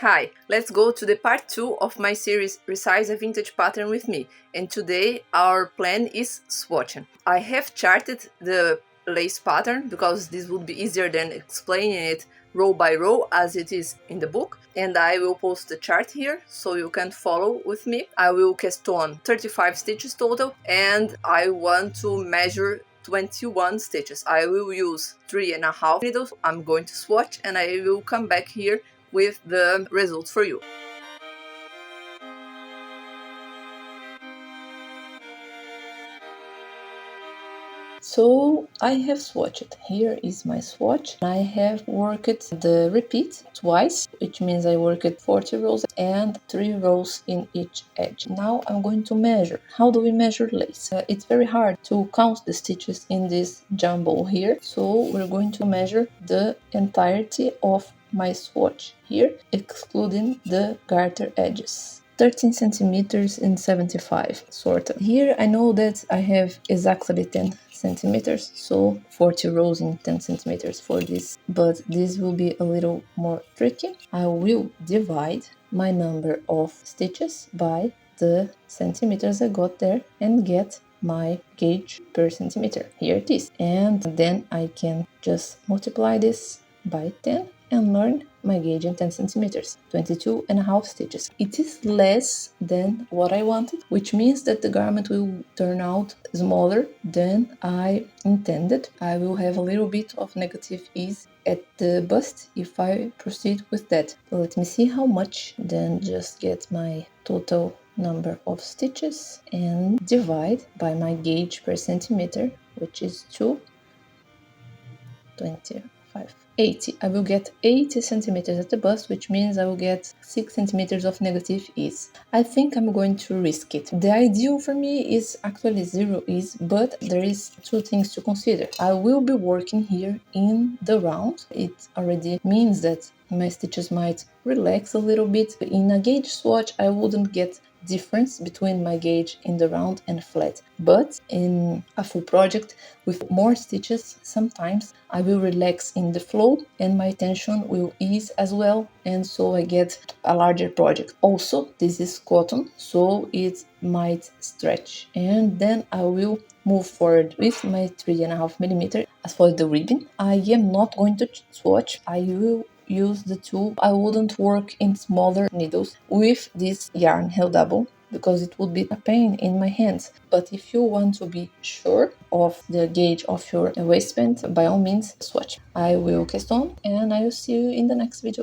Hi, let's go to the part 2 of my series Resize a Vintage Pattern with me, and today our plan is swatching. I have charted the lace pattern because this would be easier than explaining it row by row as it is in the book, and I will post the chart here so you can follow with me. I will cast on 35 stitches total, and I want to measure 21 stitches. I will use 3.5 needles. I'm going to swatch and I will come back here with the results for you. So I have swatched. Here is my swatch. I have worked the repeat twice, which means I worked 40 rows and 3 rows in each edge. Now I'm going to measure. How do we measure lace? It's very hard to count the stitches in this jumble here, so we're going to measure the entirety of my swatch here, excluding the garter edges. 13 centimeters and 75, sort of. Here I know that I have exactly 10 centimeters, so 40 rows in 10 centimeters for this, but this will be a little more tricky. I will divide my number of stitches by the centimeters I got there and get my gauge per centimeter. Here it is, and then I can just multiply this by 10 and learn my gauge in 10 centimeters, 22.5 stitches. It is less than what I wanted, which means that the garment will turn out smaller than I intended. I will have a little bit of negative ease at the bust if I proceed with that. Let me see how much, then just get my total number of stitches and divide by my gauge per centimeter, which is 2.25. 80. I will get 80 centimeters at the bust, which means I will get 6 centimeters of negative ease. I think I'm going to risk it. The ideal for me is actually 0 ease, but there is 2 things to consider. I will be working here in the round. It already means that my stitches might relax a little bit. In a gauge swatch, I wouldn't get difference between my gauge in the round and flat, but in a full project with more stitches, sometimes I will relax in the flow and my tension will ease as well, and so I get a larger project. Also, this is cotton, so it might stretch, and then I will move forward with my 3.5 millimeter. As for the ribbon, I am not going to swatch. I will use the tool. I wouldn't work in smaller needles with this yarn held double because it would be a pain in my hands. But if you want to be sure of the gauge of your waistband, by all means swatch. I will cast on and I will see you in the next video.